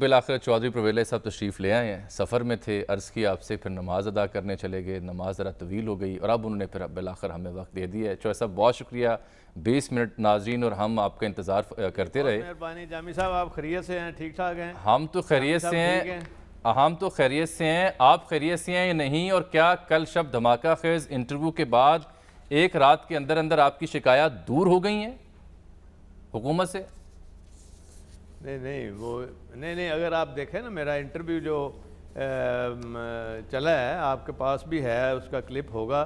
بالآخر چودھری پرویز صاحب تشریف لے آئے ہیں، سفر میں تھے، عرض کی آپ سے، پھر نماز ادا کرنے چلے گئے، نماز ذرا طویل ہو گئی اور اب انہوں نے پھر بالآخر ہمیں وقت دے دیا ہے۔ چودھری صاحب بہت شکریہ، 20 منٹ ناظرین اور ہم آپ کا انتظار کرتے رہے۔ مہربانی جامی صاحب، آپ خیریت سے ہیں؟ ٹھیک ٹھاک ہیں؟ ہم تو خیریت سے ہیں، آپ خیریت سے ہیں یا نہیں؟ اور کیا کل شب دھماکہ خیز انٹرویو کے بعد ایک رات کے اندر اندر آپ کی شکایات دور ہو گئی ہیں حکومت سے؟ نہیں، اگر آپ دیکھیں نا میرا انٹرویو جو چلا ہے، آپ کے پاس بھی ہے، اس کا کلپ ہوگا،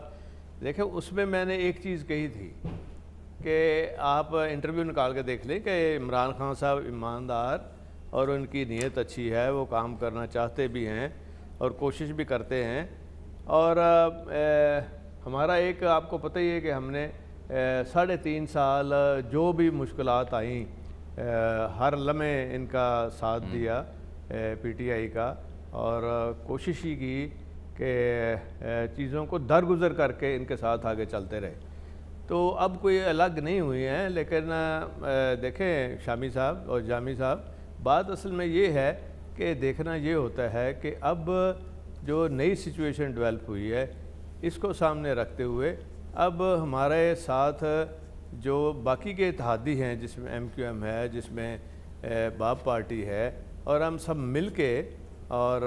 دیکھیں اس میں میں نے ایک چیز کہی تھی کہ آپ انٹرویو نکال کے دیکھ لیں کہ عمران خان صاحب ایماندار اور ان کی نیت اچھی ہے، وہ کام کرنا چاہتے بھی ہیں اور کوشش بھی کرتے ہیں، اور ہمارا ایک آپ کو پتہ ہی ہے کہ ہم نے 3.5 سال جو بھی مشکلات آئیں ہر لمحے ان کا ساتھ دیا پی ٹی آئی کا، اور کوشش ہی کی کہ چیزوں کو درگزر کر کے ان کے ساتھ آگے چلتے رہے۔ تو اب کوئی الگ نہیں ہوئی ہیں، لیکن دیکھیں شامی صاحب اور جامی صاحب، بات اصل میں یہ ہے کہ دیکھنا یہ ہوتا ہے کہ اب جو نئی سچویشن ڈیولپ ہوئی ہے، اس کو سامنے رکھتے ہوئے اب ہمارے ساتھ جو باقی کے اتحادی ہیں، جس میں ایم کیو ایم ہے، جس میں باب پارٹی ہے، اور ہم سب مل کے اور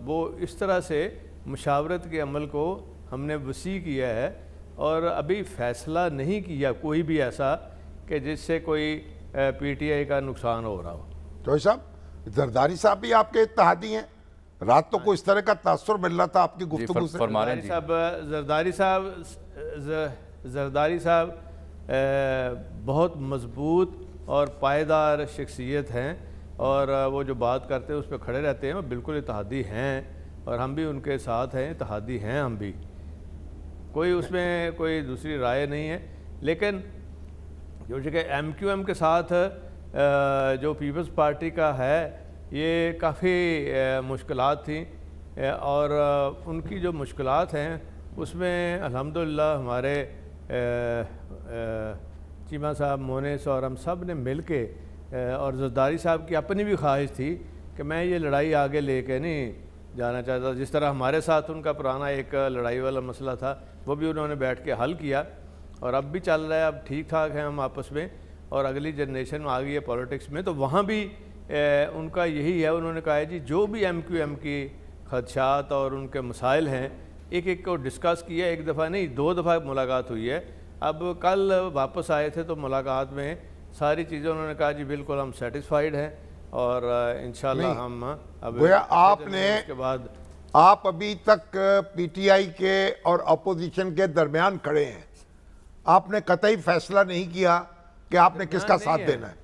وہ اس طرح سے مشاورت کے عمل کو ہم نے وسیع کیا ہے، اور ابھی فیصلہ نہیں کیا کوئی بھی ایسا کہ جس سے کوئی پی ٹی آئی کا نقصان ہو رہا ہو۔ چودھری صاحب، زرداری صاحب بھی آپ کے اتحادی ہیں؟ رات تو کوئی اس طرح کا تاثر مل رہا تھا آپ کی گفتگو سے۔ زرداری صاحب بہت مضبوط اور پائیدار شخصیت ہیں، اور وہ جو بات کرتے ہیں اس پہ کھڑے رہتے ہیں، وہ بالکل اتحادی ہیں، اور ہم بھی ان کے ساتھ ہیں، اتحادی ہیں ہم بھی، کوئی اس میں کوئی دوسری رائے نہیں ہے۔ لیکن جو کہ ایم کیو ایم کے ساتھ جو پیپلز پارٹی کا ہے، یہ کافی مشکلات تھیں، اور ان کی جو مشکلات ہیں اس میں الحمدللہ ہمارے چیمہ صاحب، مونس اور ہم سب نے مل کے، اور زرداری صاحب کی اپنی بھی خواہش تھی کہ میں یہ لڑائی آگے لے کے نہیں جانا چاہتا، جس طرح ہمارے ساتھ ان کا پرانا ایک لڑائی والا مسئلہ تھا، وہ بھی انہوں نے بیٹھ کے حل کیا، اور اب بھی چل رہا ہے، اب ٹھیک ٹھاک ہیں ہم آپس میں، اور اگلی جنریشن میں آ گئی ہے پولیٹکس میں، تو وہاں بھی ان کا یہی ہے، انہوں نے کہا ہے جی جو بھی ایم کیو ایم کی خدشات اور ان کے مسائل ہیں، ایک ایک کو ڈسکس کیا، ایک دفعہ نہیں 2 دفعہ ملاقات ہوئی ہے۔ اب کل واپس آئے تھے تو ملاقات میں ساری چیزیں انہوں نے کہا جی بالکل ہم سیٹسفائیڈ ہیں، اور انشاءاللہ ہم اب آپ نے اس کے بعد آپ ابھی تک پی ٹی آئی کے اور اپوزیشن کے درمیان کھڑے ہیں، آپ نے قطعی فیصلہ نہیں کیا کہ آپ نے کس کا ساتھ دینا ہے؟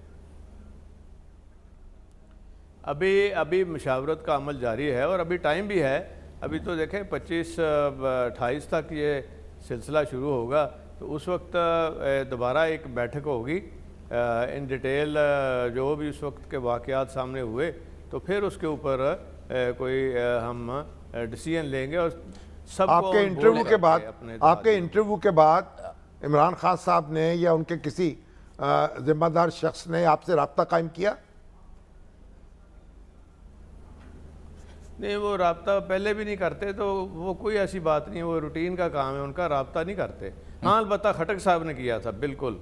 ابھی مشاورت کا عمل جاری ہے، اور ابھی ٹائم بھی ہے، ابھی تو دیکھیں 25-28 تک یہ سلسلہ شروع ہوگا، تو اس وقت دوبارہ ایک بیٹھک ہوگی ان ڈیٹیل، جو بھی اس وقت کے واقعات سامنے ہوئے، تو پھر اس کے اوپر کوئی ہم ڈیسیژن لیں گے، اور سب کو آپ کے انٹرویو کے بعد عمران خان صاحب نے یا ان کے کسی ذمہ دار شخص نے آپ سے رابطہ قائم کیا؟ نہیں، وہ رابطہ پہلے بھی نہیں کرتے، تو وہ کوئی ایسی بات نہیں، وہ روٹین کا کام ہے ان کا، رابطہ نہیں کرتے۔ ہاں البتہ خٹک صاحب نے کیا تھا، بالکل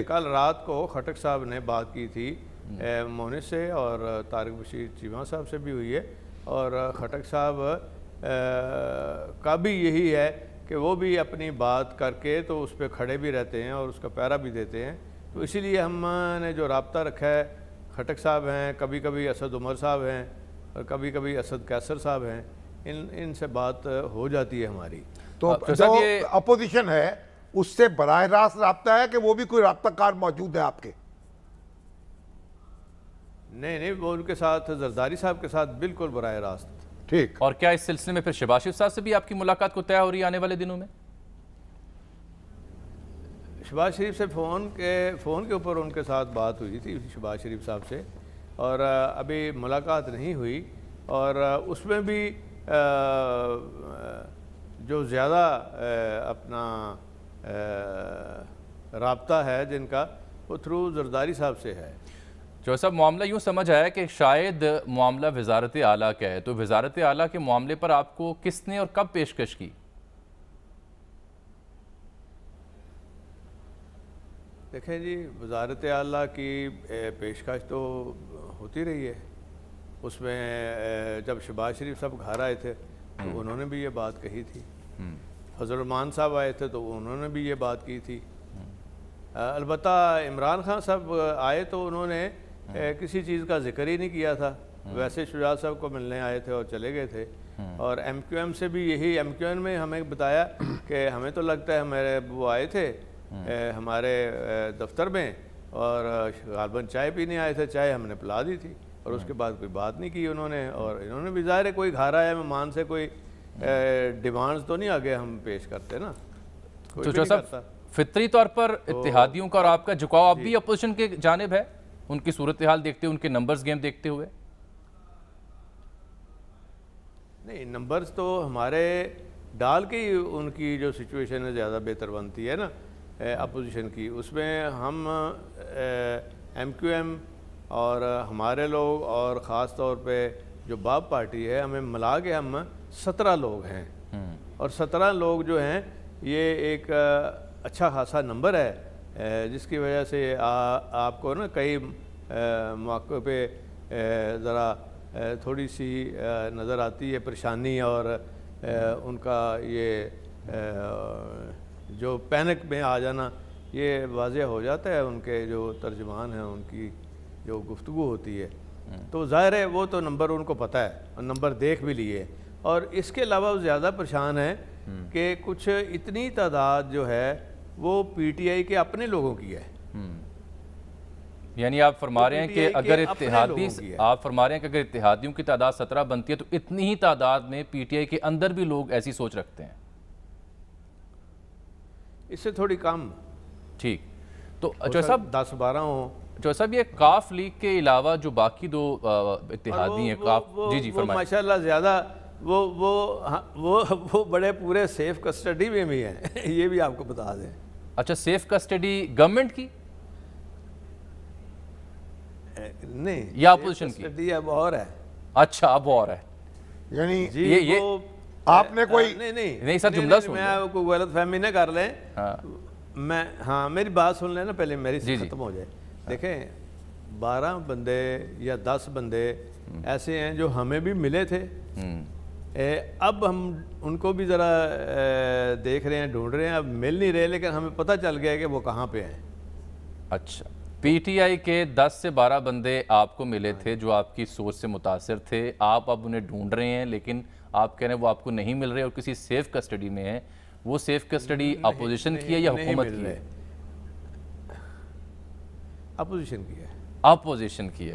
کل رات کو خٹک صاحب نے بات کی تھی مونس سے، اور طارق بشیر چیمہ صاحب سے بھی ہوئی ہے، اور خٹک صاحب کا بھی یہی ہے کہ وہ بھی اپنی بات کر کے تو اس پہ کھڑے بھی رہتے ہیں اور اس کا پیرا بھی دیتے ہیں، تو اسی لیے ہم نے جو رابطہ رکھا ہے، خٹک صاحب ہیں، کبھی کبھی اسد عمر صاحب ہیں، اور کبھی کبھی اسد کیسر صاحب ہیں، ان سے بات ہو جاتی ہے ہماری۔ تو جو اپوزیشن ہے اس سے براہ راست رابطہ ہے کہ وہ بھی کوئی رابطہ کار موجود ہے آپ کے؟ نہیں، وہ ان کے ساتھ زرداری صاحب کے ساتھ بالکل براہ راست۔ ٹھیک، اور کیا اس سلسلے میں پھر شہباز شریف صاحب سے بھی آپ کی ملاقات کو طے ہو رہی ہے آنے والے دنوں میں؟ شہباز شریف سے فون کے اوپر ان کے ساتھ بات ہوئی تھی شہباز شریف صاحب سے، اور ابھی ملاقات نہیں ہوئی، اور اس میں بھی جو زیادہ اپنا رابطہ ہے جن کا، وہ تھرو زرداری صاحب سے ہے۔ جو صاحب معاملہ یوں سمجھ آیا کہ شاید معاملہ وزارت اعلیٰ کا ہے، تو وزارت اعلیٰ کے معاملے پر آپ کو کس نے اور کب پیشکش کی؟ دیکھیں جی، وزارت اعلیٰ کی پیشکش تو ہوتی رہی ہے. اس میں جب شہباز شریف صاحب گھر آئے تھے تو انہوں نے بھی یہ بات کہی تھی. فضل الرحمان صاحب آئے تھے تو انہوں نے بھی یہ بات کی تھی. البتہ عمران خان صاحب آئے تو انہوں نے کسی چیز کا ذکر ہی نہیں کیا تھا. ویسے شجاعت صاحب کو ملنے آئے تھے اور چلے گئے تھے. اور ایم کیو ایم سے بھی یہی، ایم کیو ایم میں ہمیں بتایا کہ ہمیں تو لگتا ہے ہمارے وہ آئے تھے ہمارے دفتر میں اور غالباً چائے پینے آئے تھے، چائے ہم نے پلا دی تھی اور اس کے بعد کوئی بات نہیں کی انہوں نے. اور انہوں نے بھی ظاہر ہے کوئی گھر آیا مہمان سے کوئی ڈیمانڈز تو نہیں آگے ہم پیش کرتے نا. تو جو صاحب فطری طور پر اتحادیوں کا اور آپ کا جھکاؤ اب بھی اپوزیشن کے جانب ہے، ان کی صورتحال دیکھتے ہوئے، ان کے نمبرز گیم دیکھتے ہوئے؟ نہیں، نمبرز تو ہمارے ڈال کے ہی ان کی جو سچویشن ہے زیادہ بہتر بنتی ہے نا اپوزیشن کی. اس میں ہم ایم کیو ایم اور ہمارے لوگ اور خاص طور پہ جو باب پارٹی ہے، ہمیں ملا کے ہم 17 لوگ ہیں. اور 17 لوگ جو ہیں یہ ایک اچھا خاصا نمبر ہے، جس کی وجہ سے آپ کو نا کئی مواقع پہ ذرا تھوڑی سی نظر آتی ہے پریشانی اور ان کا یہ جو پینک میں آ جانا یہ واضح ہو جاتا ہے. ان کے جو ترجمان ہیں ان کی جو گفتگو ہوتی ہے تو ظاہر ہے وہ تو نمبر ان کو پتہ ہے اور نمبر دیکھ بھی لیے. اور اس کے علاوہ وہ زیادہ پریشان ہیں کہ کچھ اتنی تعداد جو ہے وہ پی ٹی آئی کے اپنے لوگوں کی ہے. یعنی آپ فرما رہے ہیں کہ اگر اتحادیوں کی تعداد 17 بنتی ہے تو اتنی ہی تعداد میں پی ٹی آئی کے اندر بھی لوگ ایسی سوچ رکھتے ہیں؟ اس سے تھوڑی کم. ٹھیک. تو جو صاحب 10-12 ہوں. جو صاحب یہ کاف لیگ کے علاوہ جو باقی دو اتحادی ہیں کاف، جی فرمائیں. ماشاءاللہ زیادہ وہ بڑے پورے سیف کسٹڈی میں بھی ہیں یہ بھی آپ کو بتا دیں. اچھا، سیف کسٹڈی گورنمنٹ کی نہیں یا اپوزیشن کی؟ کسٹڈی اب اور ہے. اچھا، اب اور ہے. یعنی یہ آپ نے کوئی نہیں سر جملہ سن میں کوئی غلط فہمی نہ کر لیں. ہاں میری بات سن لیں نا پہلے، میری سے ختم ہو جائے. دیکھیں 12 بندے یا 10 بندے ایسے ہیں جو ہمیں بھی ملے تھے. اب ہم ان کو بھی ذرا دیکھ رہے ہیں، ڈھونڈ رہے ہیں. اب مل نہیں رہے لیکن ہمیں پتہ چل گیا کہ وہ کہاں پہ ہیں. اچھا، پی ٹی آئی کے 10 سے 12 بندے آپ کو ملے تھے جو آپ کی سوچ سے متاثر تھے. آپ اب انہیں ڈھونڈ رہے ہیں لیکن آپ کہہ رہے ہیں وہ آپ کو نہیں مل رہے اور کسی سیف کسٹڈی میں ہیں. وہ سیف کسٹڈی اپوزیشن کی ہے یا حکومت کی ہے؟ اپوزیشن کی ہے. اپوزیشن کی ہے.